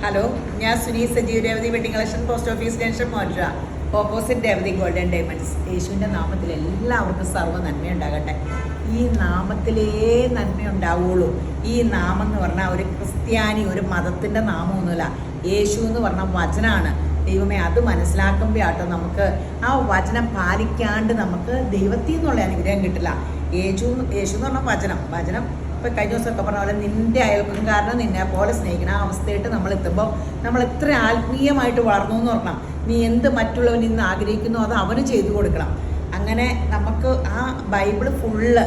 Hello, ഞാൻ Suni Sajeev. Revathi wedding collection, post office junction, മോഡ്ര, opposite Revathi golden diamonds. യേശുവിൻ്റെ നാമത്തിൽ എല്ലാവർക്കും സർവ്വ നന്മയുണ്ടാകട്ടെ. ഈ നാമത്തിലേ നന്മയുണ്ടാവുള്ളൂ. ഈ നാമം എന്ന് പറഞ്ഞാൽ ഒരു ക്രിസ്ത്യാനി, ഒരു മതത്തിൻ്റെ നാമമൊന്നുമില്ല. യേശു എന്ന് പറഞ്ഞ വചനമാണ്. ദൈവമേ, അത് മനസ്സിലാക്കുമ്പോൾ ആട്ടോ നമുക്ക് ആ വചനം പാലിക്കാണ്ട് നമുക്ക് ദൈവത്തിൽ നിന്നുള്ള അനുഗ്രഹം കിട്ടില്ല. യേശു എന്ന് പറഞ്ഞ വചനം ഇപ്പോൾ കഴിഞ്ഞ ദിവസമൊക്കെ പറഞ്ഞ പോലെ നിൻ്റെ അയൽക്കാരനെ നിന്നെ പോലെ സ്നേഹിക്കണം. ആ അവസ്ഥയായിട്ട് നമ്മൾ എത്തുമ്പോൾ നമ്മൾ എത്ര ആത്മീയമായിട്ട് വളർന്നു എന്ന് പറഞ്ഞാൽ നീ എന്ത് മറ്റുള്ളവൻ ഇന്ന് ആഗ്രഹിക്കുന്നു അത് അവന് ചെയ്തു കൊടുക്കണം. അങ്ങനെ നമുക്ക് ആ ബൈബിള് ഫുള്ള്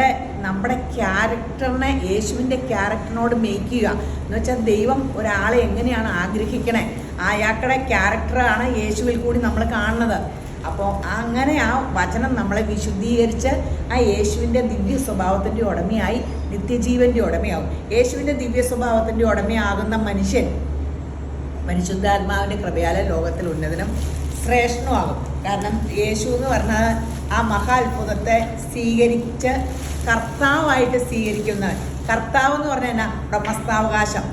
നമ്മുടെ ക്യാരക്ടറിനെ യേശുവിൻ്റെ ക്യാരക്ടറിനോട് മേക്ക് ചെയ്യുക എന്ന് വെച്ചാൽ ദൈവം ഒരാളെ എങ്ങനെയാണ് ആഗ്രഹിക്കണേ അയാളുടെ ക്യാരക്ടറാണ് യേശുവിൽ കൂടി നമ്മൾ കാണുന്നത്. അപ്പോൾ അങ്ങനെ ആ വചനം നമ്മളെ വിശുദ്ധീകരിച്ച് ആ യേശുവിൻ്റെ ദിവ്യ സ്വഭാവത്തിൻ്റെ ഉടമയായി നിത്യജീവൻ്റെ ഉടമയാവും. യേശുവിൻ്റെ ദിവ്യ സ്വഭാവത്തിൻ്റെ ഉടമയാകുന്ന മനുഷ്യൻ പരിശുദ്ധാത്മാവിൻ്റെ കൃപയാലെ ലോകത്തിൽ ഉന്നതനും ശ്രേഷ്ഠനുമാകും. കാരണം യേശു എന്ന് പറഞ്ഞാൽ ആ മഹാ അത്ഭുതത്തെ സ്വീകരിച്ച് കർത്താവായിട്ട് സ്വീകരിക്കുന്നവൻ. കർത്താവ് എന്ന് പറഞ്ഞാൽ എന്നാ? ഉടമസ്ഥാവകാശം.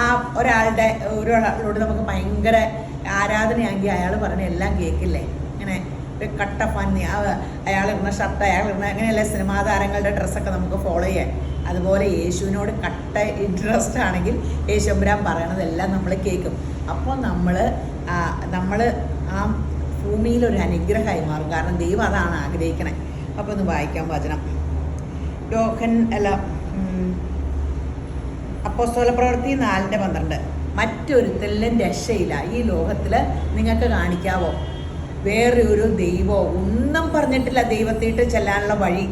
ആ ഒരാളോട് നമുക്ക് ഭയങ്കര ആരാധനയാണെങ്കിൽ അയാൾ പറഞ്ഞ എല്ലാം കേൾക്കില്ലേ? ഇങ്ങനെ ഒരു കട്ട ഫന്നി, അയാളിടുന്ന ഷർട്ട്, അയാളിടുന്ന അങ്ങനെയല്ല സിനിമാ താരങ്ങളുടെ ഡ്രസ്സൊക്കെ നമുക്ക് ഫോളോ ചെയ്യാം. അതുപോലെ യേശുവിനോട് കട്ട ഇൻട്രസ്റ്റ് ആണെങ്കിൽ യേശുമ്പുരാൻ പറയണതെല്ലാം നമ്മൾ കേൾക്കും. അപ്പോൾ നമ്മൾ ആ ഭൂമിയിലൊരു അനുഗ്രഹമായി മാറും. കാരണം ദൈവം അതാണ് ആഗ്രഹിക്കണേ. അപ്പോൾ ഒന്ന് വായിക്കാം വചനം. അപ്പോസ്തല പ്രവൃത്തി 4:12. മറ്റൊരുത്തലിനും രക്ഷയില്ല ഈ ലോകത്തിൽ. നിങ്ങൾക്ക് കാണിക്കാവോ വേറെ ഒരു ദൈവമോ? ഒന്നും പറഞ്ഞിട്ടില്ല ദൈവത്തിട്ട് ചെല്ലാനുള്ള വഴി.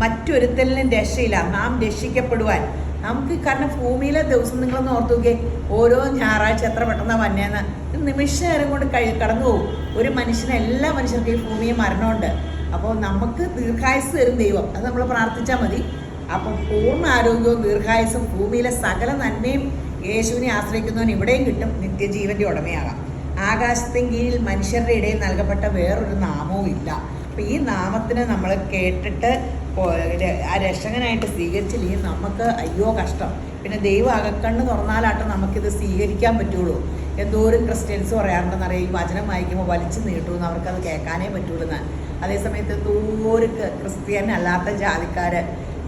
മറ്റൊരുത്തലിനും രക്ഷയില്ല. നാം രക്ഷിക്കപ്പെടുവാൻ നമുക്ക്. കാരണം ഭൂമിയിലെ ദിവസം നിങ്ങളൊന്ന് ഓർത്തു നോക്കിയേ, ഓരോ ഞായറാഴ്ച എത്ര പെട്ടെന്ന് വന്നേന്ന്. നിമിഷ നേരം കൊണ്ട് കടന്നു പോകും. ഒരു എല്ലാ മനുഷ്യർക്കും ഈ ഭൂമിയെ മരണമുണ്ട്. അപ്പോൾ നമുക്ക് ദീർഘായുസ് തരും ദൈവം. അത് നമ്മൾ പ്രാർത്ഥിച്ചാൽ മതി. അപ്പോൾ പൂർണ്ണ ആരോഗ്യവും ദീർഘായുസും ഭൂമിയിലെ സകല നന്മയും യേശുവിനെ ആശ്രയിക്കുന്നവൻ ഇവിടെയും കിട്ടും. നിത്യജീവൻ്റെ ഉടമയാകാം. ആകാശത്തിന് കീഴിൽ മനുഷ്യരുടെ ഇടയിൽ നൽകപ്പെട്ട വേറൊരു നാമവും ഇല്ല. അപ്പോൾ ഈ നാമത്തിന് നമ്മൾ കേട്ടിട്ട് ആ രക്ഷകനായിട്ട് സ്വീകരിച്ചില്ലെങ്കിൽ നമുക്ക് അയ്യോ കഷ്ടം. പിന്നെ ദൈവം അകക്കണ്ണ് തുറന്നാലാട്ടോ നമുക്കിത് സ്വീകരിക്കാൻ പറ്റുള്ളൂ. എന്തോരം ക്രിസ്ത്യൻസ് പറയാറുണ്ടെന്നറിയാം, ഈ വചനം വായിക്കുമ്പോൾ വലിച്ചു നീട്ടുമെന്ന്, അവർക്കത് കേൾക്കാനേ പറ്റുള്ളൂ. അതേസമയത്ത് എന്തോരം ക്രിസ്ത്യൻ അല്ലാത്ത ജാതിക്കാർ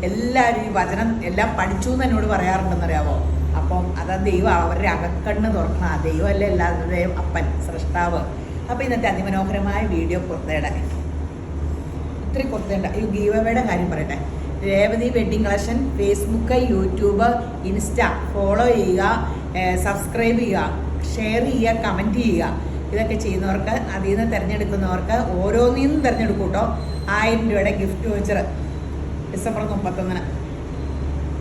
എല്ലാവരും ഈ വചനം എല്ലാം പഠിച്ചു എന്ന് എന്നോട് പറയാറുണ്ടെന്നറിയാമോ. അപ്പം അതാ ദൈവം അവരുടെ അകക്കണ്ണ് തുറക്കണം. ആ ദൈവമല്ലേ എല്ലാവരുടെയും അപ്പൻ, സൃഷ്ടാവ്. അപ്പോൾ ഇന്നത്തെ അതിമനോഹരമായ വീഡിയോ പുറത്തേടെ ഇത്തിരി പുറത്തേണ്ട ഈ ഗീവവേയുടെ കാര്യം പറയട്ടെ. Revathi wedding collection Facebook, YouTube, insta follow ചെയ്യുക, സബ്സ്ക്രൈബ് ചെയ്യുക, ഷെയർ ചെയ്യുക, കമൻറ്റ് ചെയ്യുക. ഇതൊക്കെ ചെയ്യുന്നവർക്ക്, അതിൽ നിന്ന് തിരഞ്ഞെടുക്കുന്നവർക്ക് ഓരോന്നിന്നും തിരഞ്ഞെടുക്കും കേട്ടോ. 1000 രൂപയുടെ gift voucher December 31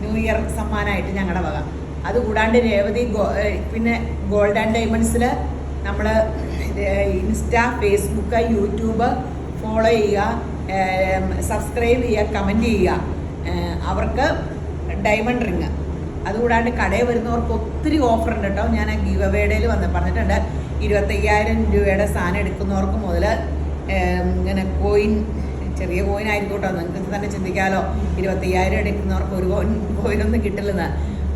new year സമ്മാനമായിട്ട് ഞങ്ങളുടെ വക. അതുകൂടാണ്ട് രേവതി പിന്നെ ഗോൾഡ് ആൻഡ് ഡയമണ്ട്സിൽ നമ്മൾ ഇൻസ്റ്റ, ഫേസ്ബുക്ക്, യൂട്യൂബ് ഫോളോ ചെയ്യുക, സബ്സ്ക്രൈബ് ചെയ്യുക, കമൻറ്റ് ചെയ്യുക. അവർക്ക് ഡയമണ്ട് റിങ്. അതുകൂടാണ്ട് കടയിൽ വരുന്നവർക്ക് ഒത്തിരി ഓഫർ ഉണ്ട് കേട്ടോ. ഞാൻ ഗീവ് അവേഡയിൽ പറഞ്ഞിട്ടുണ്ട്. 25,000 രൂപയുടെ സാധനം എടുക്കുന്നവർക്ക് മുതൽ ഇങ്ങനെ കോയിൻ, ചെറിയ കോയിൻ ആയിരിക്കും കേട്ടോ, നിങ്ങൾക്ക് തന്നെ ചിന്തിക്കാമല്ലോ. 25,000 എടുക്കുന്നവർക്ക് ഒരു കോയിനൊന്നും കിട്ടില്ലെന്ന്.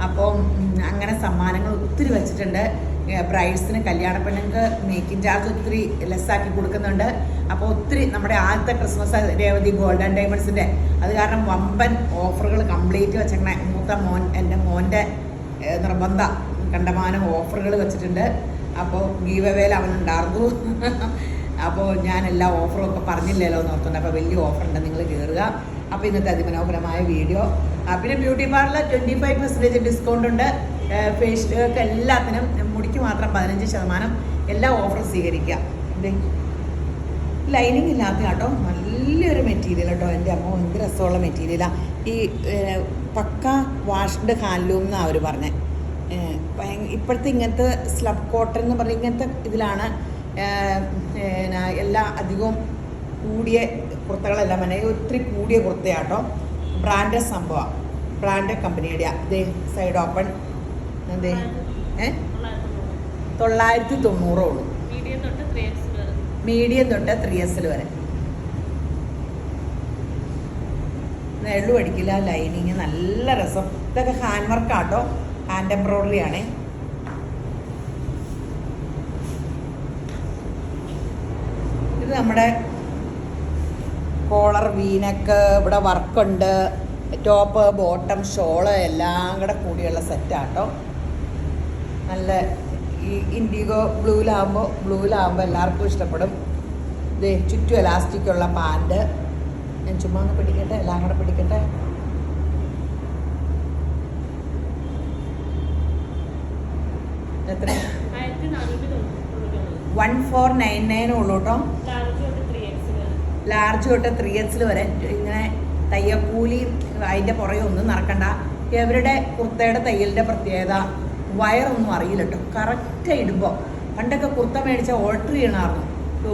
അപ്പോൾ അങ്ങനെ സമ്മാനങ്ങൾ ഒത്തിരി വെച്ചിട്ടുണ്ട്. ബ്രൈഡ്സിന്, കല്യാണ പെണ്ണുങ്ങൾക്ക് മേക്കിംഗ് ചാർജ് ഒത്തിരി ലെസ്സാക്കി കൊടുക്കുന്നുണ്ട്. അപ്പോൾ ഒത്തിരി നമ്മുടെ ആദ്യത്തെ ക്രിസ്മസ് രേവതി ഗോൾഡ് ആൻഡ് ഡയമണ്ട്സിൻ്റെ, അത് കാരണം വമ്പൻ ഓഫറുകൾ കംപ്ലീറ്റ് വെച്ചേക്കണേ. മൂത്ത മോൻ, എൻ്റെ മോൻ്റെ നിർബന്ധ കണ്ടമാനം ഓഫറുകൾ വെച്ചിട്ടുണ്ട്. അപ്പോൾ ഗീവ് അവേയിൽ അവനുണ്ടായിരുന്നു. അപ്പോൾ ഞാൻ എല്ലാ ഓഫറും ഒക്കെ പറഞ്ഞില്ലല്ലോ എന്ന് ഓർത്തുണ്ട്. അപ്പോൾ വലിയ ഓഫറുണ്ട്, നിങ്ങൾ കയറുക. അപ്പോൾ ഇന്നത്തെ അതിമനോഹരമായ വീഡിയോ. പിന്നെ ബ്യൂട്ടി പാർലർ 25% ഡിസ്കൗണ്ട് ഉണ്ട്. ഫേഷ്യലൊക്കെ എല്ലാത്തിനും, മുടിക്ക് മാത്രം 15%. എല്ലാ ഓഫറും സ്വീകരിക്കുക. എന്തേ ലൈനിങ് ഇല്ലാത്ത കേട്ടോ, നല്ലൊരു മെറ്റീരിയൽ കേട്ടോ. എൻ്റെ അമ്മ എന്ത് രസമുള്ള മെറ്റീരിയലാണ്. ഈ പക്ക വാഷ്ഡ് ഹാൻഡ്ലൂം എന്നാണ് അവർ പറഞ്ഞത്. ഇപ്പോഴത്തെ ഇങ്ങനത്തെ സ്ലബ് കോട്ടൺ എന്ന് പറഞ്ഞ ഇങ്ങനത്തെ ഇതിലാണ് എല്ലാ അധികവും കൂടിയ കുർത്തകളെല്ലാം തന്നെ ഒത്തിരി കൂടിയ കുർത്തയാട്ടോ. ബ്രാൻഡഡ് സംഭവമാണ്, ബ്രാൻഡഡ് കമ്പനിയുടെ. അതേ സൈഡ് ഓപ്പൺ. അതേ 990 ഉള്ളൂ. മീഡിയം തൊട്ട് 3XL വരെ. എള്ളു അടിക്കില്ല, ലൈനിങ് നല്ല രസം. ഇതൊക്കെ ഹാൻഡ് വർക്കാട്ടോ, ഹാൻഡ് എംബ്രോയ്ഡറി ആണേ. ഇത് നമ്മുടെ കോളർ വീനക്ക്, ഇവിടെ വർക്കുണ്ട്, ടോപ്പ് ബോട്ടം ഷോള് എല്ലാം കൂടെ കൂടിയുള്ള സെറ്റാട്ടോ. നല്ല ഈ ഇൻഡിഗോ ബ്ലൂവിലാകുമ്പോൾ എല്ലാവർക്കും ഇഷ്ടപ്പെടും. ഇത് ചുറ്റും എലാസ്റ്റിക്കുള്ള പാൻറ്. ഞാൻ ചുമ്മാ ഒന്ന് പിടിക്കട്ടെ, എല്ലാം കൂടെ പിടിക്കട്ടെ. എത്ര? 1499 ഉള്ളൂ കേട്ടോ. ലാർജ് തൊട്ട് 3X വരെ. ഇങ്ങനെ തയ്യക്കൂലി അതിൻ്റെ പുറകെ ഒന്നും നടക്കണ്ട. ഇവരുടെ കുർത്തയുടെ തയ്യലിൻ്റെ പ്രത്യേകത വയറൊന്നും അറിയില്ല കേട്ടോ. കറക്റ്റ് ഇടുമ്പോൾ പണ്ടൊക്കെ കുർത്ത മേടിച്ച ഓൾട്ടർ ചെയ്യണമായിരുന്നു.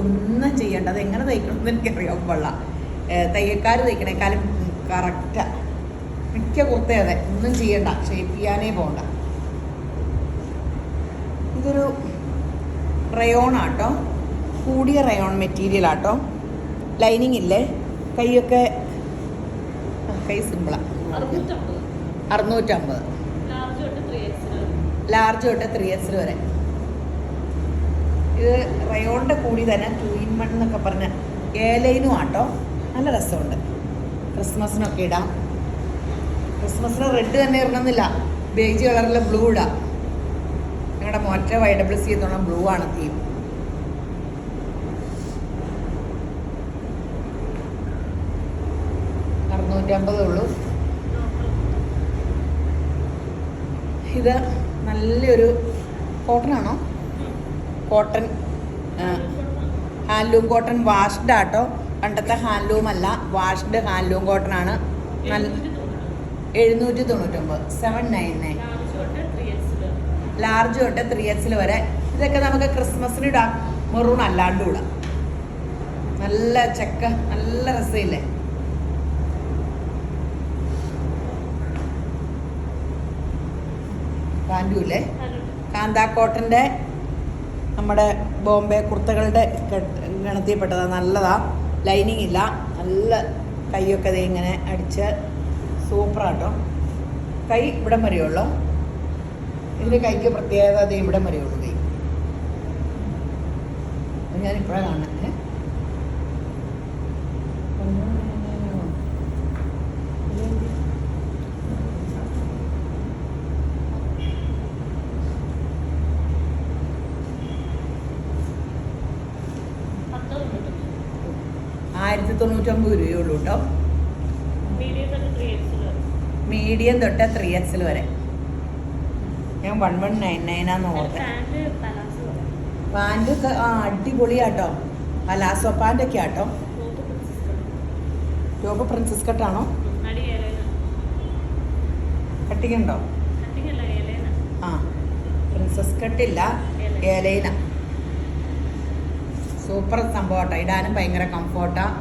ഒന്നും ചെയ്യേണ്ട. അത് എങ്ങനെ തയ്ക്കണമെന്ന് എനിക്കറിയാൻ പാടില്ല. തയ്യക്കാർ തയ്ക്കണേക്കാളും കറക്റ്റാണ് മിക്ക കുർത്ത. അതെ, ഒന്നും ചെയ്യണ്ട, ഷേപ്പ് ചെയ്യാനേ പോകണ്ട. ഇതൊരു റയോൺ ആട്ടോ, കൂടിയ റയോൺ മെറ്റീരിയൽ ആട്ടോ. ലൈനിങ് ഇല്ലേ, കൈയൊക്കെ കൈ സിമ്പിളാണ്. 650. ലാർജ് തൊട്ട് 3X വരെ. ഇത് റയോണിൻ്റെ കൂടി തന്നെ 2-in-1 എന്നൊക്കെ പറഞ്ഞ ഏലൈനും ആട്ടോ. നല്ല രസമുണ്ട്. ക്രിസ്മസിനൊക്കെ ഇടാം. ക്രിസ്മസിന് റെഡ് തന്നെ ഇടണമെന്നില്ല, ബേജ് കളറിലെ ബ്ലൂ ഇടാം. ഞങ്ങളുടെ മോറ്റ YWC എത്തോളം ബ്ലൂ ആണ് തീം. $650 ഇത് നല്ലൊരു കോട്ടൺ ആണോ? Cotton, handloom cotton. വാഷ്ഡ് ആട്ടോ, പണ്ടത്തെ ഹാൻഡ്ലൂം അല്ല, വാഷ്ഡ് ഹാൻഡ്ലൂം കോട്ടൺ ആണ്. നല്ല 799, 799. ലാർജ് തൊട്ട് 3X വരെ. ഇതൊക്കെ നമുക്ക് ക്രിസ്മസിന് ഇടാം, മെറൂൺ അല്ലാണ്ടും ഇടാം. നല്ല ചെക്ക, നല്ല രസമില്ലേ? പാൻറ്റും ഇല്ലേ? കാന്താ കോട്ടൻ്റെ നമ്മുടെ ബോംബെ കുർത്തകളുടെ ഗണത്തിൽപ്പെട്ടതാണ്. നല്ലതാണ്, ലൈനിങ് ഇല്ല, നല്ല കൈയൊക്കെ ദേ ഇങ്ങനെ അടിച്ച് സൂപ്പറാട്ടോ. കൈ ഇവിടം വരെയുള്ളൂ. ഇതിൻ്റെ കൈക്ക് പ്രത്യേകത ദേ ഇവിടം വരെയുള്ളൂ. കൈ ഞാനിപ്പോഴാണ് കാണുന്നത്. $1099 കേട്ടോ. മീഡിയം തൊട്ട് 3X വരെ. ഞാൻ 1199 ഓർത്തത്. പാൻറ് അടിപൊളിയാട്ടോ. പലാസോ പാൻറ്റൊക്കെ ആട്ടോ. Top princess കട്ടാണോ? കട്ടിങ് ഉണ്ടോ? ആ, പ്രിൻസസ് കട്ടില്ല, ഏലൈന. സൂപ്പർ സംഭവമാട്ടോ. ഇടാനും ഭയങ്കര കംഫോർട്ടാണ്.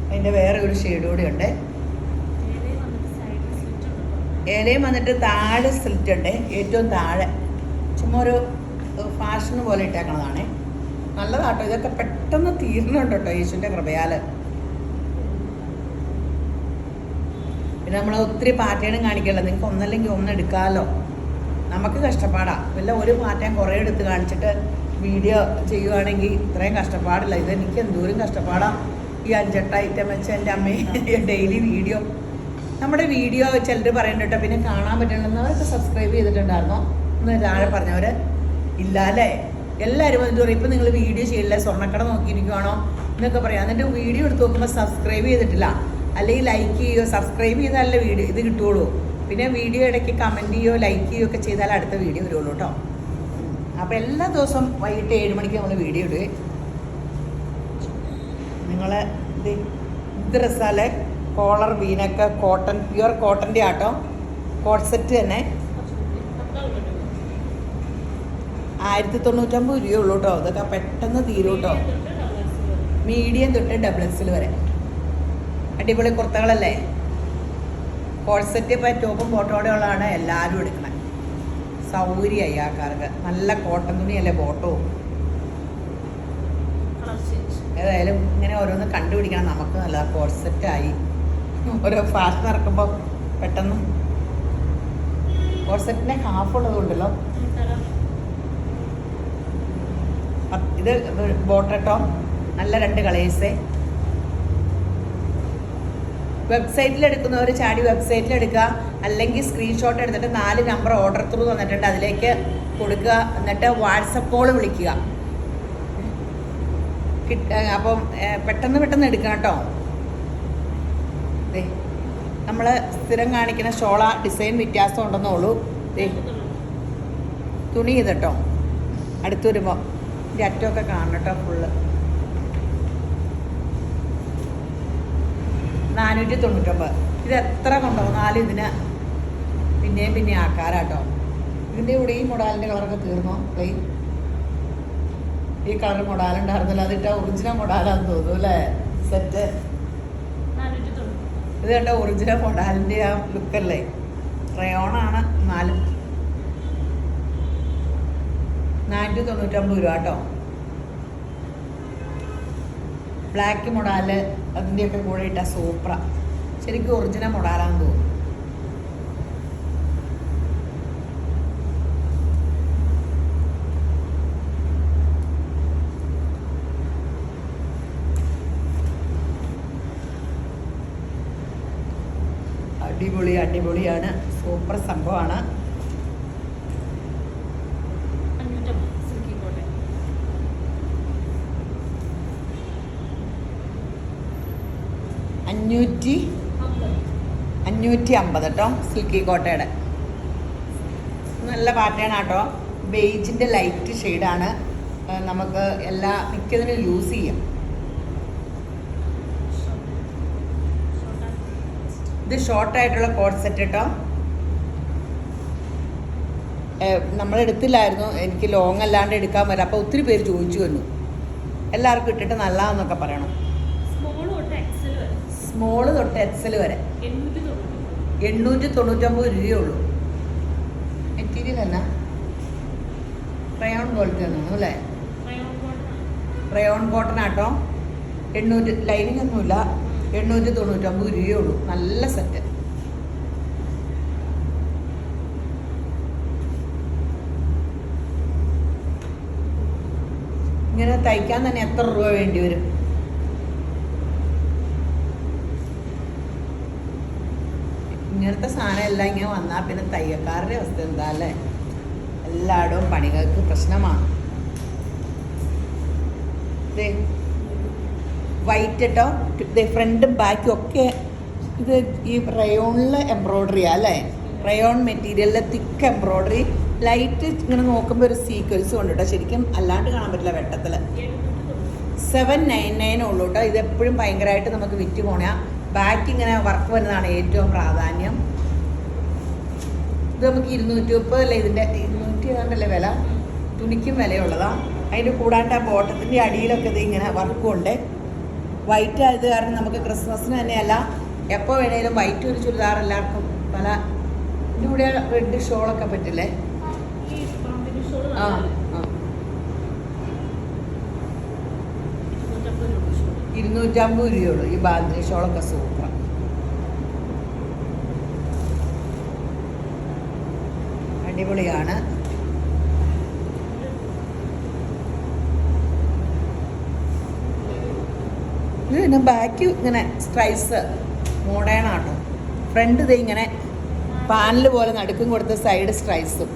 അതിൻ്റെ വേറെ ഒരു ഷെയ്ഡ് കൂടി ഉണ്ട്. ഏലയും വന്നിട്ട് താഴെ സ്ലിറ്റ് ഉണ്ട്, ഏറ്റവും താഴെ. ചുമ്മാ ഒരു ഫാഷൻ പോലെ ഇട്ടേക്കണതാണ്. നല്ലതാട്ടോ. ഇതൊക്കെ പെട്ടെന്ന് തീർന്നുണ്ട് കേട്ടോ, യേശുവിൻ്റെ കൃപയാൽ. പിന്നെ നമ്മൾ ഒത്തിരി പാറ്റേണും കാണിക്കല്ലോ. നിങ്ങൾക്ക് ഒന്നല്ലെങ്കിൽ ഒന്ന് എടുക്കാമല്ലോ. നമുക്ക് കഷ്ടപ്പാടാണ്. വല്ല ഒരു പാറ്റേൺ കുറേ എടുത്ത് കാണിച്ചിട്ട് വീഡിയോ ചെയ്യുവാണെങ്കിൽ ഇത്രയും കഷ്ടപ്പാടില്ല. ഇതെനിക്ക് എന്തോരം കഷ്ടപ്പാടാണ്. ഈ 5-8 ഐറ്റം വെച്ച് എൻ്റെ അമ്മയെ ഡെയിലി വീഡിയോ. നമ്മുടെ വീഡിയോ ചിലർ പറയുന്നുണ്ട് കേട്ടോ. പിന്നെ കാണാൻ പറ്റണമെന്നവർക്ക് സബ്സ്ക്രൈബ് ചെയ്തിട്ടുണ്ടായിരുന്നോ എന്ന് താഴെ പറഞ്ഞവർ ഇല്ല അല്ലേ? എല്ലാവരും വന്നിട്ട് പറയും ഇപ്പം നിങ്ങൾ വീഡിയോ ചെയ്യില്ല, സ്വർണ്ണക്കട നോക്കിയിരിക്കുവാണോ എന്നൊക്കെ പറയാം. എന്നിട്ട് വീഡിയോ എടുത്ത് നോക്കുമ്പോൾ സബ്സ്ക്രൈബ് ചെയ്തിട്ടില്ല, അല്ലെങ്കിൽ ലൈക്ക് ചെയ്യുകയോ സബ്സ്ക്രൈബ് ചെയ്താലല്ലേ വീഡിയോ ഇത് കിട്ടുകയുള്ളൂ. പിന്നെ വീഡിയോ ഇടയ്ക്ക് കമൻറ്റ് ചെയ്യുകയോ ലൈക്ക് ചെയ്യുകയോ ഒക്കെ ചെയ്താൽ അടുത്ത വീഡിയോ വരുള്ളൂ കേട്ടോ. അപ്പോൾ എല്ലാ ദിവസവും വൈകിട്ട് 7 മണിക്ക് നമ്മൾ വീഡിയോ ഇടുകയും. നിങ്ങൾ ഇത് രസാലെ കോളർ വീനൊക്കെ കോട്ടൺ, പ്യുവർ കോട്ടൻ്റെ ആട്ടോ. കോട്ട് സെറ്റ് തന്നെ 1099 ഉള്ളൂ കേട്ടോ. ഇതൊക്കെ പെട്ടെന്ന് തീരും കേട്ടോ. മീഡിയം തൊട്ട് XXL വരെ. അടിപൊളി കുർത്തകളല്ലേ? കോട്ട് സെറ്റ് ഇപ്പോൾ ടോപ്പും ബോട്ടോടെ ഉള്ളതാണ് എല്ലാവരും എടുക്കണേ. സൗകര്യമായി ആൾക്കാർക്ക്. നല്ല കോട്ടൺ തുണിയല്ലേ ബോട്ടവും. ഏതായാലും ഇങ്ങനെ ഓരോന്ന് കണ്ടുപിടിക്കണം. നമുക്ക് നല്ല കോട്ട് സെറ്റായി. ഓരോ ഫാഷൻ ഇറക്കുമ്പോൾ പെട്ടെന്ന് കോട്ട് സെറ്റിൻ്റെ ഹാഫ് ഉള്ളതുകൊണ്ടല്ലോ. ഇത് ബോട്ടട്ടോ നല്ല 2 കളേഴ്സേ. വെബ്സൈറ്റിൽ എടുക്കുന്നവർ ചാടി വെബ്സൈറ്റിൽ എടുക്കുക, അല്ലെങ്കിൽ സ്ക്രീൻഷോട്ട് എടുത്തിട്ട് 4 നമ്പർ ഓർഡർ ത്രൂ തന്നിട്ടുണ്ട്, അതിലേക്ക് കൊടുക്കുക. എന്നിട്ട് വാട്സപ്പ് കോൾ വിളിക്കുക. അപ്പം പെട്ടെന്ന് എടുക്കണം കേട്ടോ. നമ്മൾ സ്ഥിരം കാണിക്കുന്ന ഷോള ഡിസൈൻ വ്യത്യാസം ഉണ്ടെന്നുള്ളൂ. തുണി ഇതട്ടോ, അടുത്ത് വരുമ്പോൾ ഇതിൻ്റെ അറ്റമൊക്കെ കാണണം കേട്ടോ. ഫുള്ള് 499. ഇത് എത്ര കൊണ്ടുപോകുന്നാലും ഇതിന് പിന്നെ ആക്കാരാട്ടോ. ഇതിൻ്റെ കൂടെ ഈ മൊഡാലിൻ്റെ കളറൊക്കെ തീർന്നോ? ഈ കളർ മൊഡാലുണ്ടായിരുന്നല്ലോ, അതിട്ട ഒറിജിനൽ മൊഡാലാന്ന് തോന്നുന്നു അല്ലേ? സെറ്റ് ഇത് കണ്ട ഒറിജിനൽ മൊഡാലിൻ്റെ ആ ലുക്കല്ലേ. റയോണാണ്. 499 രൂപ കേട്ടോ. ബ്ലാക്ക് മൊഡാല് അതിൻ്റെയൊക്കെ കൂടെ ഇട്ട സൂപ്പറ. ശരിക്കും ഒറിജിനൽ മൊഡാലാന്ന് തോന്നുന്നു. അടിപൊളിയാണ്. സൂപ്പർ സംഭവമാണ്. 550 കേട്ടോ. സിൽക്കി കോട്ടയുടെ നല്ല പാറ്റേൺ ആട്ടോ. ബേജിൻ്റെ ലൈറ്റ് ഷെയ്ഡാണ്. നമുക്ക് എല്ലാ മിക്കതിനും യൂസ് ചെയ്യാം. ഇത് ഷോർട്ടായിട്ടുള്ള കോഡ് സെറ്റ് കേട്ടോ. നമ്മളെടുത്തില്ലായിരുന്നു, എനിക്ക് ലോങ് അല്ലാണ്ട് എടുക്കാൻ വരാം. അപ്പോൾ ഒത്തിരി പേര് ചോദിച്ചു വന്നു, എല്ലാവർക്കും ഇട്ടിട്ട് നല്ലതെന്നൊക്കെ പറയണം. സ്മോള് തൊട്ട് എക്സൽ വരെ 899 രൂപയുള്ളൂ. മെറ്റീരിയൽ തന്നെ റയോൺ പോലത്തെ ഒന്നും അല്ലേ? റയോൺ കോട്ടൺ ആട്ടോ. 800 ലൈനിങ് ഒന്നുമില്ല. 899 രൂപയുള്ളൂ. നല്ല സെറ്റ്. ഇങ്ങനെ തയ്ക്കാൻ തന്നെ എത്ര രൂപ വേണ്ടി വരും? ഇങ്ങനത്തെ സാധനം എല്ലാം ഇങ്ങനെ വന്നാൽ പിന്നെ തയ്യക്കാരുടെ അവസ്ഥ എന്താ അല്ലേ? എല്ലായിടവും പണികൾക്ക് പ്രശ്നമാണ്. വൈറ്റ് കേട്ടോ. ഫ്രണ്ടും ബാക്കും ഒക്കെ ഇത് ഈ റയോണിലെ എംബ്രോയ്ഡറിയാ അല്ലേ? റയോൺ മെറ്റീരിയലിലെ തിക്ക് എംബ്രോയ്ഡറി. ലൈറ്റ് ഇങ്ങനെ നോക്കുമ്പോൾ ഒരു സീക്വൻസ് കൊണ്ട് കേട്ടോ. ശരിക്കും അല്ലാണ്ട് കാണാൻ പറ്റില്ല വെട്ടത്തിൽ. 799 ഉള്ളൂ കേട്ടോ. ഇതെപ്പോഴും ഭയങ്കരമായിട്ട് നമുക്ക് വിറ്റ് പോണ. ബാക്ക് ഇങ്ങനെ വർക്ക് വരുന്നതാണ് ഏറ്റവും പ്രാധാന്യം. ഇത് നമുക്ക് 230 അല്ലേ? ഇതിൻ്റെ 200 ഏതാണ്ടല്ലേ വില? തുണിക്കും വിലയുള്ളതാണ്. അതിൻ്റെ കൂടാണ്ട് ആ ബോട്ടത്തിൻ്റെ അടിയിലൊക്കെ ഇത് ഇങ്ങനെ വർക്കുണ്ട്. വൈറ്റ് ആയത് കാരണം നമുക്ക് ക്രിസ്മസിന് തന്നെയല്ല എപ്പോൾ വേണേലും വൈറ്റ് ഒരു ചുരിദാർ എല്ലാവർക്കും പല ഇതിൻ്റെ കൂടെ റെഡ് ഷോളൊക്കെ പറ്റില്ലേ? ആ 250 രൂപയുള്ളൂ. ഈ ബാന്തിനി ഷോളൊക്കെ സൂപ്പർ. അടിപൊളിയാണ്. ഇത് പിന്നെ ബാക്ക് ഇങ്ങനെ സ്ട്രൈസ് മോഡേൺ ആട്ടോ. ഫ്രണ്ട് ഇത് ഇങ്ങനെ പാനൽ പോലെ നടുക്കും കൊടുത്ത സൈഡ് സ്ട്രൈസും.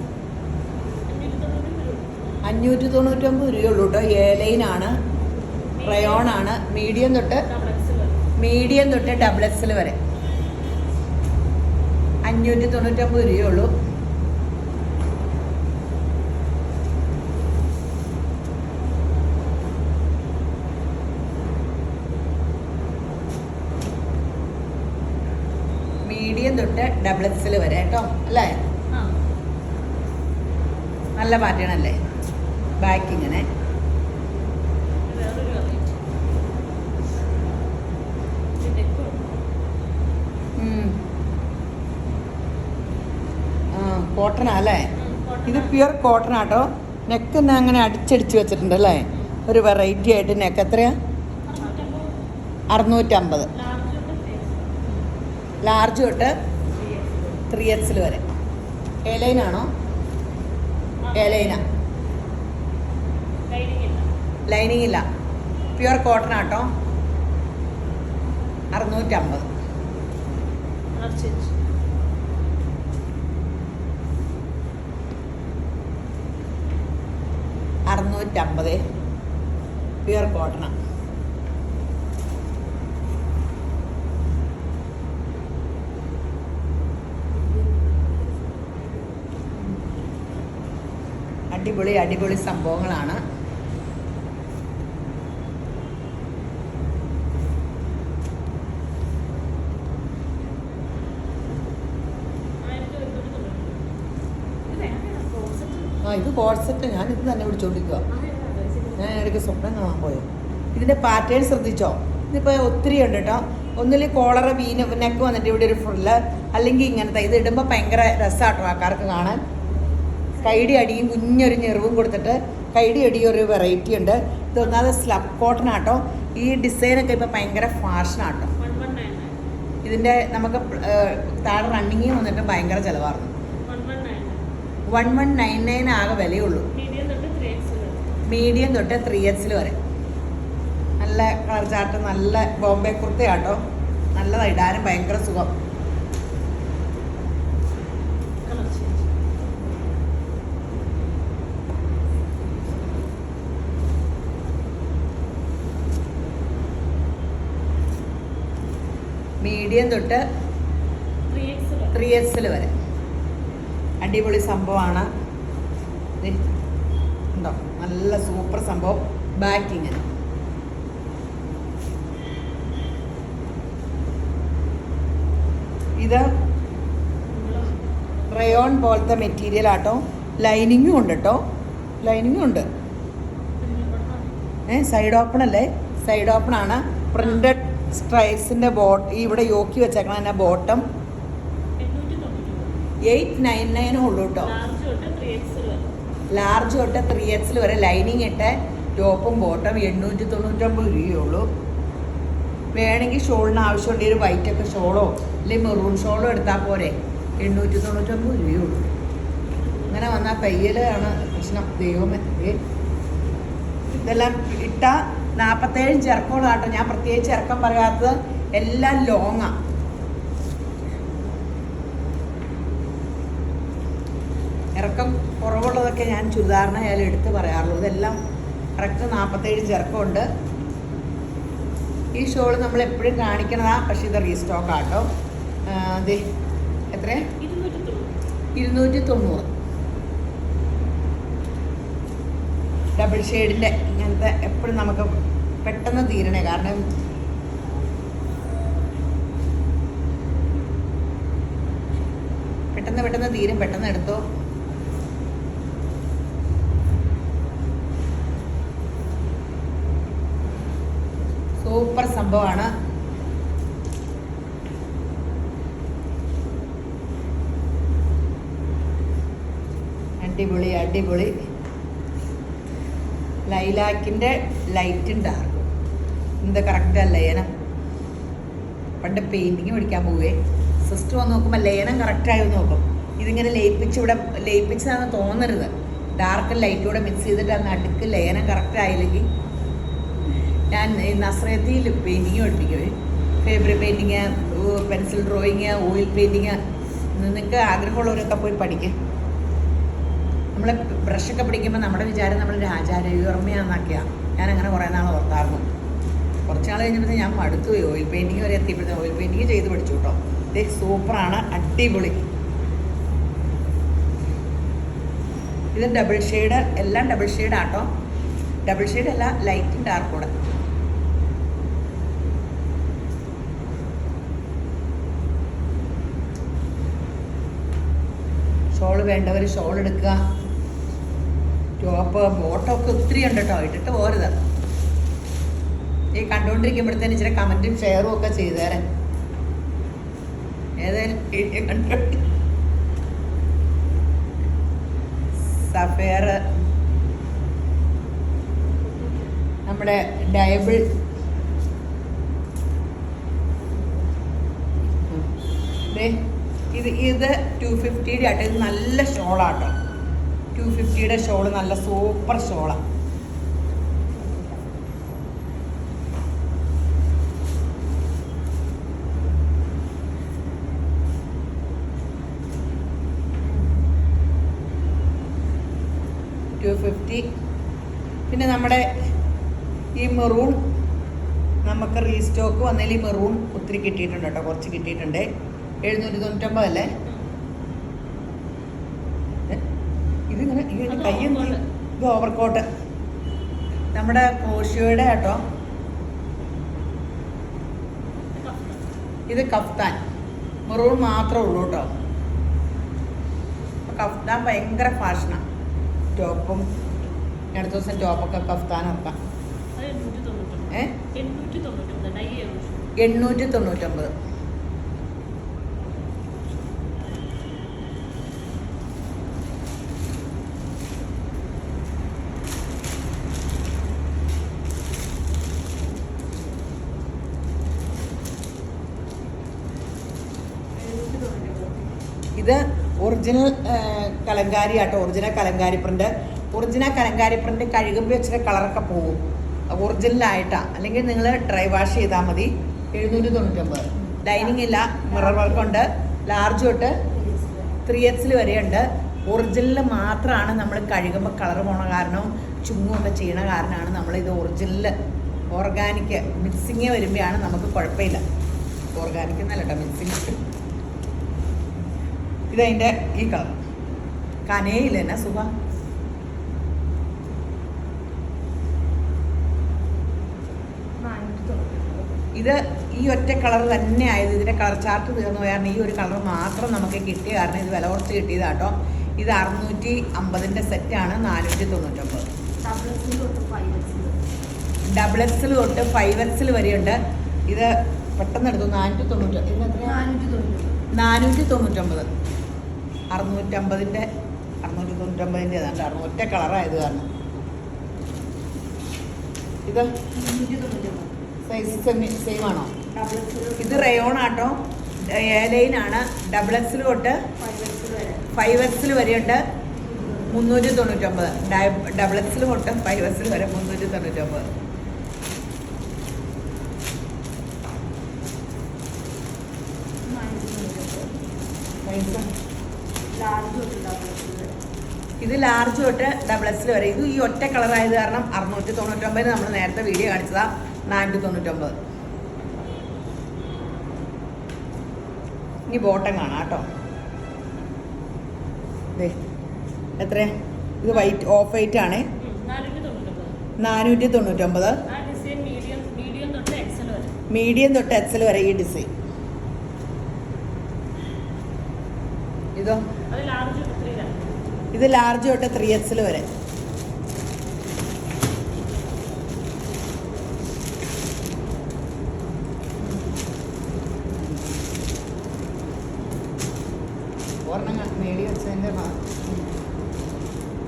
599 രൂപയുള്ളൂ കേട്ടോ. ഏലൈനാണ്, റയോണാണ്. മീഡിയം തൊട്ട് ഡബിൾ എക്സൽ വരെ 599 രൂപയുള്ളൂ. മീഡിയം തൊട്ട് ഡബിൾ എക്സൽ വരെ കേട്ടോ അല്ലേ? നല്ല പാറ്റേൺ അല്ലേ? ബാക്ക് ഇങ്ങനെ കോട്ടണാ അല്ലേ? ഇത് പ്യുർ കോട്ടൺ ആട്ടോ. നെക്ക് തന്നെ അങ്ങനെ അടിച്ചടിച്ച് വെച്ചിട്ടുണ്ട് അല്ലേ? ഒരു വെറൈറ്റി ആയിട്ട്. നെക്ക് എത്രയാ? 650. ലാർജ് തൊട്ട് 3XL വരെ. ഏലൈനാണോ? ഏലൈന. ലൈനിങ് ഇല്ല. പ്യുവർ കോട്ടൺ ആട്ടോ. 650. Pure cotton. അടിപൊളി അടിപൊളി സംഭവങ്ങളാണ്. ഇത് കോൺസെപ്റ്റ് ഞാൻ ഇത് തന്നെ വിളിച്ചോണ്ടിരിക്കുക. ഞാൻ ഇടയ്ക്ക് സ്വപ്നം കാണാൻ പോയോ. ഇതിൻ്റെ പാറ്റേൺ ശ്രദ്ധിച്ചോ. ഇതിപ്പോൾ ഒത്തിരി ഉണ്ട് കേട്ടോ. ഒന്നിൽ കോളറ വീന് നെക്ക് വന്നിട്ട് ഇവിടെ ഒരു ഫുള്ള്, അല്ലെങ്കിൽ ഇങ്ങനത്തെ. ഇത് ഇടുമ്പോൾ ഭയങ്കര രസമാട്ടോ ആൾക്കാർക്ക് കാണാൻ. കൈടി അടിയും കുഞ്ഞൊരു ഞെറിവും കൊടുത്തിട്ട് കൈടി അടിയും ഒരു വെറൈറ്റി ഉണ്ട്. ഇത് ഒന്നാമത് സ്ലബ് കോട്ടൺ ആട്ടോ. ഈ ഡിസൈനൊക്കെ ഇപ്പോൾ ഭയങ്കര ഫാഷനാട്ടോ. ഇതിൻ്റെ നമുക്ക് താഴെ റണ്ണിങ് വന്നിട്ട് ഭയങ്കര ചിലവായിരുന്നു. 1199 ആകെ വിലയുള്ളൂ. മീഡിയം തൊട്ട് 3X വരെ. നല്ല കളർ ചാർട്ട്, നല്ല ബോംബെ കുർത്തയാട്ടോ. നല്ലതാണ്, ഇടാനും ഭയങ്കര സുഖം. മീഡിയം തൊട്ട് 3X വരെ. അടിപൊളി സംഭവമാണ്. ഉണ്ടോ, നല്ല സൂപ്പർ സംഭവം. ബാക്ക് ഇങ്ങനെ ഇത് റയോൺ പോലത്തെ മെറ്റീരിയൽ ആട്ടോ. ലൈനിങ്ങും ഉണ്ട് കേട്ടോ. ലൈനിങ്ങും ഉണ്ട്. സൈഡ് ഓപ്പൺ അല്ലേ. സൈഡ് ഓപ്പൺ ആണ്. പ്രിന്റഡ് സ്ട്രൈപ്സിൻ്റെ ഇവിടെ യോക്കി വെച്ചേക്കണം. തന്നെ ബോട്ടം 899 ഉള്ളൂ കേട്ടോ. ലാർജ് തൊട്ട് 3X വരെ. ലൈനിങ് ഇട്ട് ടോപ്പും ബോട്ടം 899 രൂപയുള്ളൂ. വേണമെങ്കിൽ ഷോളിന് ആവശ്യമുണ്ട് ഒരു വൈറ്റൊക്കെ ഷോളോ അല്ലെങ്കിൽ മെറൂൺ ഷോളോ എടുത്താൽ പോരെ. 899 രൂപയുള്ളൂ. അങ്ങനെ വന്നാൽ തയ്യലാണ് പ്രശ്നം. ദൈവമേ, ഇതെല്ലാം ഇട്ട 47 ചിറക്കോളാട്ടോ. ഞാൻ പ്രത്യേകിച്ച് ഇറക്കം പറയാത്തത് എല്ലാം ലോങ്ങാണ്. ഇറക്കം കുറവുള്ളതൊക്കെ ഞാൻ ചുരിദാറിനെ ആയാലും എടുത്ത് പറയാറുള്ളൂ. ഇതെല്ലാം കറക്റ്റ് 47 ചിറക്കമുണ്ട്. ഈ ഷോൾ നമ്മൾ എപ്പോഴും കാണിക്കണതാ. പക്ഷേ ഇത് റീസ്റ്റോക്ക് ആട്ടോ. അതെ, എത്ര? 290. ഡബിൾ ഷെയ്ഡിൻ്റെ ഇങ്ങനത്തെ എപ്പോഴും നമുക്ക് പെട്ടെന്ന് തീരണേ. കാരണം പെട്ടെന്ന് തീരും. പെട്ടെന്ന് എടുത്തോ. സൂപ്പർ സംഭവമാണ്. അടിപൊളി അടിപൊളി. ലൈലാക്കിൻ്റെ ലൈറ്റും ഡാർക്കും. ഇത് കറക്റ്റാ ലയനം. പണ്ട് പെയിൻറ്റിങ് പഠിക്കാൻ പോവേ. സിസ്റ്റർ വന്ന് നോക്കുമ്പോൾ ലയനം കറക്റ്റായി നോക്കും. ഇതിങ്ങനെ ഇവിടെ ലയിപ്പിച്ചതാണെന്ന് തോന്നരുത്. ഡാർക്കും ലൈറ്റും കൂടെ മിക്സ് ചെയ്തിട്ട് അന്ന് അടുക്ക് ലയനം കറക്റ്റായില്ലെങ്കിൽ ഞാൻ നസ്രയത്തിൽ പെയിൻറ്റിങ് പഠിപ്പിക്കുവേ. Fabric painting, pencil drawing, oil painting. നിങ്ങൾക്ക് ആഗ്രഹമുള്ളവരൊക്കെ പോയി പഠിക്കും. നമ്മൾ ബ്രഷൊക്കെ പിടിക്കുമ്പോൾ നമ്മുടെ വിചാരം നമ്മൾ രാജാരവിവർമ്മയാണെന്നൊക്കെയാണ്. ഞാനങ്ങനെ കുറേ നാൾ ഓർത്തായിരുന്നു. കുറച്ച് നാൾ കഴിഞ്ഞപ്പോൾ ഞാൻ മടുത്തുപോയി. ഓയിൽ പെയിൻറ്റിങ് വരെ എത്തിയപ്പോഴത്തെ ഓയിൽ പെയിൻറ്റിങ് ചെയ്ത് പഠിച്ചു കേട്ടോ. ഇത് സൂപ്പറാണ്, അടിപൊളി. ഇത് ഡബിൾ ഷെയ്ഡ്, എല്ലാം ഡബിൾ ഷെയ്ഡാട്ടോ. ഡബിൾ ഷെയ്ഡ് അല്ല, ലൈറ്റും ഡാർക്കും കൂടെ. ഷോള് വേണ്ടവർ ഷോൾ എടുക്കുക. ടോപ്പ് ബോട്ടമൊക്കെ ഒത്തിരി ഉണ്ട് കേട്ടോ. ഇട്ടിട്ട് പോരുത്. ഈ കണ്ടുകൊണ്ടിരിക്കുമ്പോഴത്തേന് ഇച്ചിരി കമൻറ്റും ഷെയറും ഒക്കെ ചെയ്തേരെ. ഏതായാലും സഫയർ നമ്മുടെ ഡയബിൾ ഇത് 250 ആട്ടോ. ഇത് നല്ല ഷോളാട്ടോ. 250 ഷോള് നല്ല സൂപ്പർ ഷോളാണ്. 250. പിന്നെ നമ്മുടെ ഈ മെറൂൺ നമുക്ക് റീസ്റ്റോക്ക് വന്നതിൽ ഈ മെറൂൺ ഒത്തിരി കിട്ടിയിട്ടുണ്ട് കേട്ടോ, കുറച്ച് കിട്ടിയിട്ടുണ്ട്. 799 അല്ലേ ഇതിങ്ങനെ? കൈ ഇത് ഓവർകോട്ട് നമ്മുടെ ക്രോഷിയോയുടെ കേട്ടോ. ഇത് കഫ്താൻ മെറൂൺ മാത്രമേ ഉള്ളൂ കേട്ടോ. കഫ്താൻ ഭയങ്കര ഫാഷനാണ്. ടോപ്പും അടുത്ത ദിവസം ടോപ്പൊക്കെ കഫ്താനൊക്കെ 899. ഇത് ഒറിജിനൽ കലങ്കാരി ആട്ടോ, original Kalamkari print. Original Kalamkari print കഴുകുമ്പോൾ വെച്ചിട്ട് കളറൊക്കെ പോകും ഒറിജിനലായിട്ടാണ്. അല്ലെങ്കിൽ നിങ്ങൾ ഡ്രൈ വാഷ് ചെയ്താൽ മതി. 799. ലൈനിങ് ഇല്ല, മിറർ വർക്കുണ്ട്. ലാർജ് തൊട്ട് 3X വരെയുണ്ട്. ഒറിജിനൽ മാത്രമാണ് നമ്മൾ കഴുകുമ്പോൾ കളർ പോണ കാരണം ചുങ്ങൊക്കെ ചെയ്യണ കാരണമാണ് നമ്മളിത് ഒറിജിനൽ ഓർഗാനിക് മിക്സിങ് വരുമ്പോഴാണ് നമുക്ക് കുഴപ്പമില്ല. ഓർഗാനിക് എന്നല്ല കേട്ടോ, മിക്സിങ്. ഇതതിൻ്റെ ഈ കളർ കനയില്ല എന്നാ സുഖ. ഇത് ഈ ഒറ്റ കളർ തന്നെ ആയത്. ഇതിൻ്റെ കളർ ചാർട്ട് തീർന്നു പോയാൽ ഈ ഒരു കളർ മാത്രം നമുക്ക് കിട്ടിയ കാരണം ഇത് വില കുറച്ച് കിട്ടിയതാട്ടോ. ഇത് 650 സെറ്റാണ് 499. XXL തൊട്ട് 5XL വരെയുണ്ട്. ഇത് പെട്ടെന്ന് എടുത്തു 499. ഇതിന് എത്രയാണ്? 499. 650 699 ഏതാണ്ട് ഒറ്റ കളറായത് കാരണം. ഇത് സൈസ് സെയിം ആണോ? ഇത് റയോൺ ആട്ടോ, എയർലൈനാണ്. XXL തൊട്ട് 5XL വരെയുണ്ട് 399. XXL തൊട്ട് 5XL വരെ 399. ഇത് ലാർജ് തൊട്ട് XXL വരെ. ഇത് ഈ ഒറ്റ കളറായത് കാരണം 699. നമ്മൾ നേരത്തെ വീഡിയോ കാണിച്ചതാ 499. ഇനി ബോട്ടം കാണാം കേട്ടോ. എത്ര? ഇത് വൈറ്റ് ഓഫ് വൈറ്റ് ആണ് 499. മീഡിയം തൊട്ട് XL വരെ ഈ ഡിസൈൻ. ഇതോ? ഇത് ലാർജ് തൊട്ട് 3XL വരെ. ഒരെണ്ണം മേടി വെച്ചതിൻ്റെ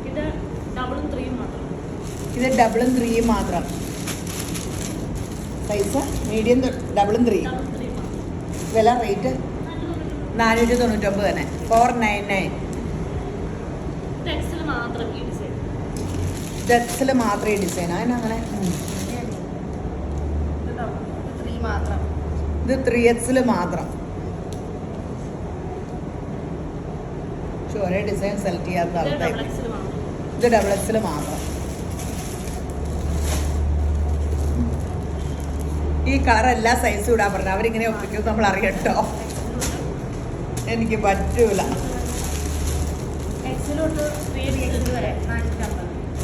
ഇത് ഡബിളും ത്രീയും മാത്രം. സൈസ് മീഡിയം ഡബിളും 3. വില റേറ്റ് 499 തന്നെ. 499. XL മാത്രം ഈ ഡിസൈൻ. അതിനങ്ങനെ ഇത് 3XL മാത്രം. ഒരേ ഡിസൈൻ സെലക്ട് ചെയ്യാത്ത ആൾക്കാർ. ഇത് XXL മാത്രം. ഈ കളർ എല്ലാ സൈസും ഇടാൻ പറഞ്ഞു. അവരിങ്ങനെ ഒപ്പിക്കും, നമ്മൾ അറിയട്ടോ. എനിക്ക് പറ്റൂല.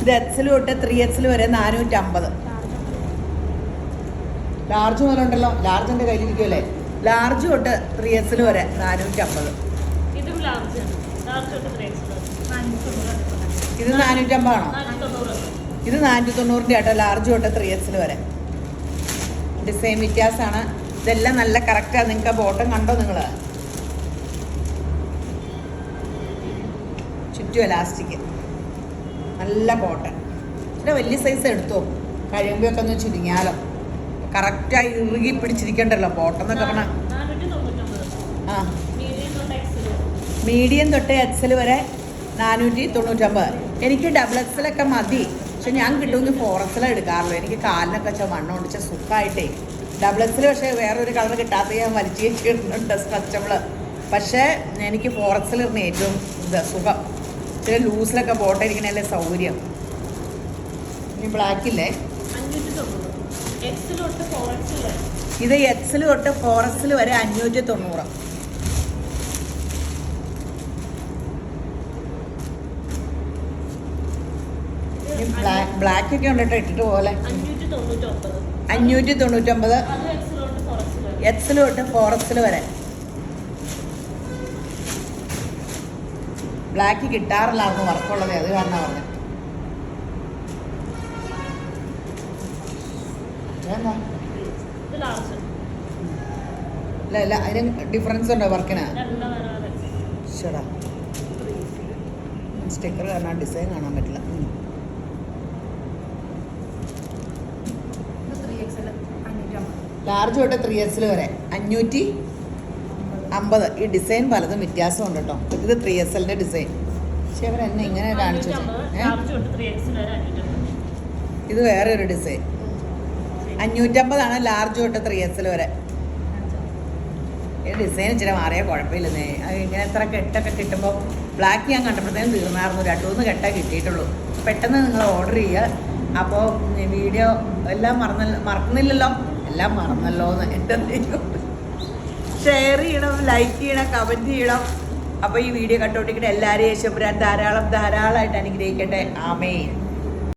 ഇത് XL തൊട്ട് 3XL വരെ 450. ലാർജ് മുതൽ ഉണ്ടല്ലോ, ലാർജ് എൻ്റെ കയ്യിലിരിക്കുമല്ലേ. ലാർജ് തൊട്ട് 3XL വരെ 450. ഇത് 450 ആണോ? ഇത് 490 ആട്ടോ. ലാർജ് തൊട്ട് 3XL വരെ. ഡിസൈൻ വ്യത്യാസമാണ്. ഇതെല്ലാം നല്ല കറക്റ്റാണ്. നിങ്ങൾക്ക് ബോട്ടം കണ്ടോ നിങ്ങൾ? ചുറ്റും എലാസ്റ്റിക്, നല്ല കോട്ടൺ. പിന്നെ വലിയ സൈസ് എടുത്തോ, കഴിയുമ്പോഴൊക്കെ ഒന്ന് ചുരുങ്ങിയാലോ. കറക്റ്റായി ഇറുകി പിടിച്ചിരിക്കണ്ടല്ലോ ബോട്ടം എന്നൊക്കെ പറഞ്ഞാൽ. ആ, മീഡിയം തൊട്ട് XL വരെ 499. എനിക്ക് XXL ഒക്കെ മതി. പക്ഷെ ഞാൻ കിട്ടുമെങ്കിൽ 4XL എടുക്കാറുള്ളൂ. എനിക്ക് കാലിനൊക്കെ വെച്ചാൽ മണ്ണ് കൊണ്ടിച്ച സുഖമായിട്ടേ. XXL പക്ഷേ വേറൊരു കളർ കിട്ടാത്ത ഞാൻ വലിച്ചു വെച്ചിടുന്നുണ്ട് സ്ട്രെച്ചബിൾ. പക്ഷേ എനിക്ക് 4XL ഇടുന്ന ഏറ്റവും സുഖം. ഇച്ചിരി ലൂസിലൊക്കെ പോട്ടെ ഇരിക്കണല്ലേ സൗകര്യം. ഇനി ബ്ലാക്കില്ലേ, ഇത് എക്സിൽ തൊട്ട് 4XL വരെ 590. ബ്ലാക്ക് ഒക്കെ ഉണ്ട് കേട്ടോ, ഇട്ടിട്ട് പോലെ 599. എക്സിൽ തൊട്ട് 4XL വരെ. ബ്ലാക്ക് കിട്ടാറില്ലായിരുന്നു വർക്കുള്ളത്, അത് കാരണം പറഞ്ഞത്. ഇല്ല അതിന് ഡിഫറൻസ് ഉണ്ടോ വർക്കിന്? ശടാ സ്റ്റിക്കർ കാണാൻ, ഡിസൈൻ കാണാൻ പറ്റില്ല. ലാർജ് തൊട്ട് 3XL വരെ 550. ഈ ഡിസൈൻ പലതും വ്യത്യാസമുണ്ട് കേട്ടോ. ഇത് 3XLന്റെ ഡിസൈൻ. പക്ഷെ അവർ എന്നെ ഇങ്ങനെ കാണിച്ചു. ഇത് വേറെ ഒരു ഡിസൈൻ. 550 ലാർജ് തൊട്ട് 3XL വരെ. ഈ ഡിസൈൻ ഇച്ചിരി മാറിയാൽ കുഴപ്പമില്ലെന്നേ. അത് ഇങ്ങനെ എത്ര കെട്ടൊക്കെ കിട്ടുമ്പോൾ ബ്ലാക്ക് ഞാൻ കണ്ടപ്പോഴത്തേനും തീർന്നായിരുന്നു. 2-3 കെട്ടേ കിട്ടിയിട്ടുള്ളൂ. പെട്ടെന്ന് നിങ്ങൾ ഓർഡർ ചെയ്യുക. അപ്പോൾ വീഡിയോ എല്ലാം മറക്കുന്നില്ലല്ലോ, എല്ലാം മറന്നല്ലോ എന്ന് എൻ്റെ ഷെയർ ചെയ്യണം, ലൈക്ക് ചെയ്യണം, കമൻറ്റ് ചെയ്യണം. അപ്പോൾ ഈ വീഡിയോ കണ്ടുകൊണ്ടിരിക്കുന്ന എല്ലാവരെയും യേശുപുരാൻ ധാരാളമായിട്ട് അനുഗ്രഹിക്കട്ടെ. ആമേൻ.